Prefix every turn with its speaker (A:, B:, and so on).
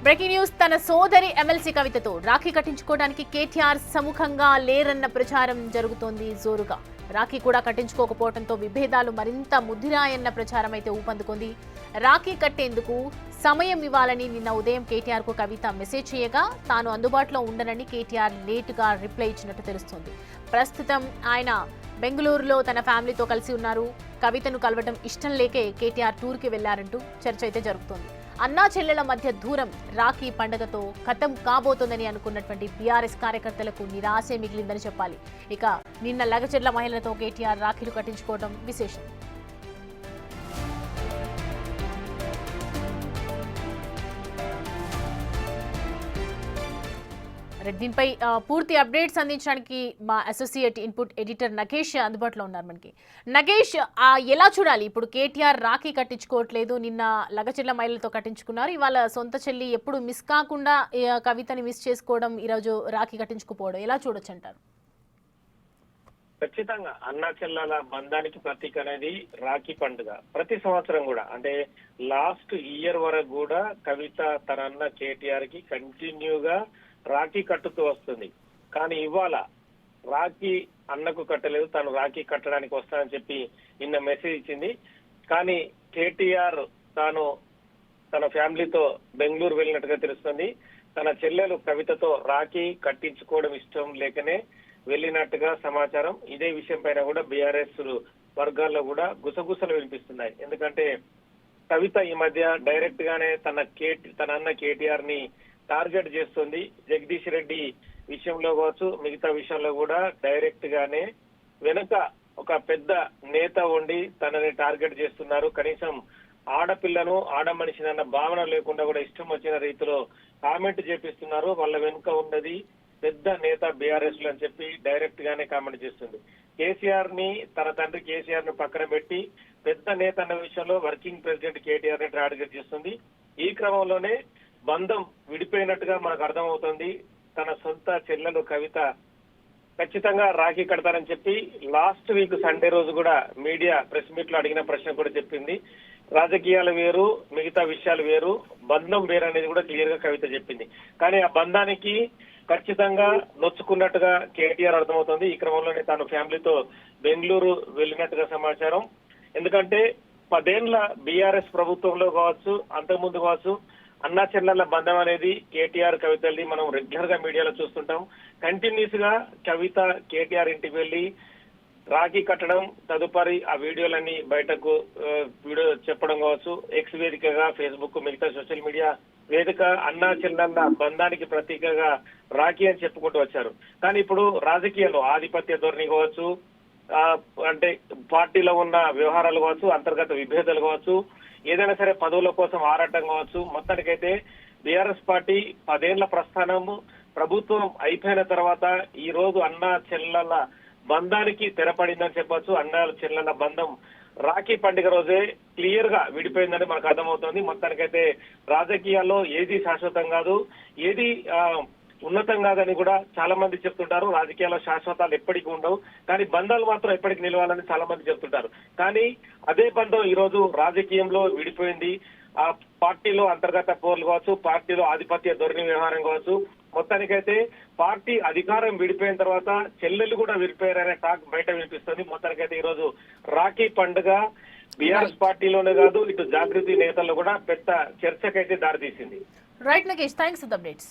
A: Breaking news. తన సోదరి MLC కవితతో Rakhi కట్టించుకోవడానికి KTR సముఖంగా లేరన్న ప్రచారం జరుగుతోంది జోరుగా. రాఖీ కూడా కట్టించుకోకపోవడంతో విభేదాలు మరింత ముదిరాయన్న ప్రచారం అయితే ఊపందుకుంది. రాఖీ కట్టేందుకు సమయం ఇవ్వాలని నిన్న ఉదయం కేటీఆర్ కు కవిత మెసేజ్ చేయగా తాను అందుబాటులో ఉండనని కేటీఆర్ లేటుగా రిప్లై ఇచ్చినట్టు తెలుస్తోంది. ప్రస్తుతం ఆయన బెంగళూరులో తన ఫ్యామిలీతో కలిసి ఉన్నారు. కవితను కలవడం ఇష్టం లేకే కేటీఆర్ టూర్కి వెళ్లారంటూ చర్చ అయితే జరుగుతోంది. అన్నా చెల్లెల మధ్య దూరం రాఖీ పండుగతో ఖతం కాబోతోందని అనుకున్నటువంటి బీఆర్ఎస్ కార్యకర్తలకు నిరాశే మిగిలిందని చెప్పాలి. ఇక నిన్న లగచెర్ల మహిళలతో కేటీఆర్ రాఖీలు కట్టించుకోవడం విశేషం. దీనిపై పూర్తి అప్డేట్స్ అందించడానికి మా అసోసియేట్ ఇన్పుట్ ఎడిటర్ నగేష్ అందుబాటులో ఉన్నారు. మనకి నగేష్, ఎలా చూడాలి ఇప్పుడు? కేటీఆర్ రాఖీ కట్టించుకోవట్లేదు, నిన్న లగచెర్ల మహిళలతో కట్టించుకున్నారు. ఇవాళ సొంత చెల్లి ఎప్పుడు మిస్ కాకుండా కవితని మిస్ చేసుకోవడం, ఈరోజు రాఖీ కట్టించుకోపోవడం ఎలా చూడొచ్చు అంటారు?
B: ఖచ్చితంగా అన్నా చెల్లెల బంధానికి ప్రతీక అనేది రాఖీ పండుగ. ప్రతి సంవత్సరం కూడా, అంటే లాస్ట్ ఇయర్ వరకు కూడా కవిత తన అన్న కేటీఆర్ కి కంటిన్యూగా రాఖీ కట్టుతూ వస్తుంది. కానీ ఇవాళ రాఖీ అన్నకు కట్టలేదు, తను రాఖీ కట్టడానికి వస్తానని చెప్పి నిన్న మెసేజ్ ఇచ్చింది. కానీ కేటీఆర్ తాను తన ఫ్యామిలీతో బెంగళూరు వెళ్ళినట్టుగా తెలుస్తుంది. తన చెల్లెలు కవితతో రాఖీ కట్టించుకోవడం ఇష్టం లేకనే వెళ్ళినట్టుగా సమాచారం. ఇదే విషయం పైన కూడా బీఆర్ఎస్ వర్గాల్లో కూడా గుసగుసలు వినిపిస్తున్నాయి. ఎందుకంటే కవిత ఈ మధ్య డైరెక్ట్ గానే తన అన్న కేటీఆర్ ని టార్గెట్ చేస్తుంది. జగదీష్ రెడ్డి విషయంలో కావచ్చు, మిగతా విషయంలో కూడా డైరెక్ట్ గానే వెనుక ఒక పెద్ద నేత ఉండి తనని టార్గెట్ చేస్తున్నారు. కనీసం ఆడపిల్లను ఆడ మనిషిని అన్న భావన లేకుండా కూడా ఇష్టం వచ్చిన రీతిలో కామెంట్ చేపిస్తున్నారు. వాళ్ళ వెనుక ఉన్నది పెద్ద నేత బీఆర్ఎస్ అని చెప్పి డైరెక్ట్ గానే కామెంట్ చేస్తుంది. కేసీఆర్ ని, తన తండ్రి కేసీఆర్ ను పక్కన పెట్టి పెద్ద నేత అన్న విషయంలో వర్కింగ్ ప్రెసిడెంట్ కేటీఆర్ ని టార్గెట్ చేస్తుంది. ఈ క్రమంలోనే బంధం విడిపోయినట్టుగా మనకు అర్థమవుతుంది. తన సొంత చెల్లెలు కవిత ఖచ్చితంగా రాఖీ కడతారని చెప్పి లాస్ట్ వీక్ సండే రోజు కూడా మీడియా ప్రెస్ మీట్ లో అడిగిన ప్రశ్న కూడా చెప్పింది. రాజకీయాలు వేరు, మిగతా విషయాలు వేరు, బంధం వేరు అనేది కూడా క్లియర్ గా కవిత చెప్పింది. కానీ ఆ బంధానికి ఖచ్చితంగా నొచ్చుకున్నట్టుగా కేటీఆర్ అర్థమవుతుంది. ఈ క్రమంలోనే తాను ఫ్యామిలీతో బెంగళూరు వెళ్ళినట్టుగా సమాచారం. ఎందుకంటే 10 ఏళ్ల బీఆర్ఎస్ ప్రభుత్వంలో కావచ్చు, అంతకుముందు కావచ్చు, అన్నా చెల్లెల బంధం అనేది కేటీఆర్ కవితల్ని మనం రెగ్యులర్ గా మీడియాలో చూస్తుంటాం. కంటిన్యూస్ గా కవిత కేటీఆర్ ఇంటికి వెళ్లి రాఖీ కట్టడం, తదుపరి ఆ వీడియోలన్నీ బయటకు వీడియో చెప్పడం కావచ్చు, ఎక్స్ వేదికగా, ఫేస్బుక్, మిగతా సోషల్ మీడియా వేదిక అన్నా చెల్లెల బంధానికి ప్రతీకగా రాఖీ అని చెప్పుకుంటూ వచ్చారు. కానీ ఇప్పుడు రాజకీయాల్లో ఆధిపత్య ధోరణి కావచ్చు, అంటే పార్టీలో ఉన్న వ్యవహారాలు కావచ్చు, అంతర్గత విభేదాలు కావచ్చు, ఏదైనా సరే పదవుల కోసం ఆరాటం కావచ్చు, మొత్తానికైతే బీఆర్ఎస్ పార్టీ 10 ఏళ్ల ప్రస్థానము ప్రభుత్వం అయిపోయిన తర్వాత ఈ రోజు అన్నా చెల్లెల బంధానికి తెరపడిందని చెప్పొచ్చు. అన్నా చెల్లెల బంధం రాఖీ పండుగ రోజే క్లియర్ గా విడిపోయిందని మనకు అర్థమవుతుంది. మొత్తానికైతే రాజకీయాల్లో ఏది శాశ్వతం కాదు, ఏది ఉన్నతం కాదని కూడా చాలా మంది చెప్తుంటారు. రాజకీయాల్లో శాశ్వతాలు ఎప్పటికీ ఉండవు, కానీ బంధాలు మాత్రం ఎప్పటికీ నిలవాలని చాలా మంది చెప్తుంటారు. కానీ అదే బంధం ఈ రోజు రాజకీయంలో విడిపోయింది. ఆ పార్టీలో అంతర్గత పోర్లు కావచ్చు, పార్టీలో ఆధిపత్య ధోరణి వ్యవహారం కావచ్చు, మొత్తానికైతే పార్టీ అధికారం విడిపోయిన తర్వాత చెల్లెలు కూడా విడిపోయారనే టాక్ బయట వినిపిస్తుంది. మొత్తానికైతే ఈ రోజు రాఖీ పండుగ బీఆర్ఎస్ పార్టీలోనే కాదు, ఇటు జాగృతి నేతల్లో కూడా పెద్ద చర్చకైతే దారితీసింది.
A: Right Nagesh, thanks for the updates.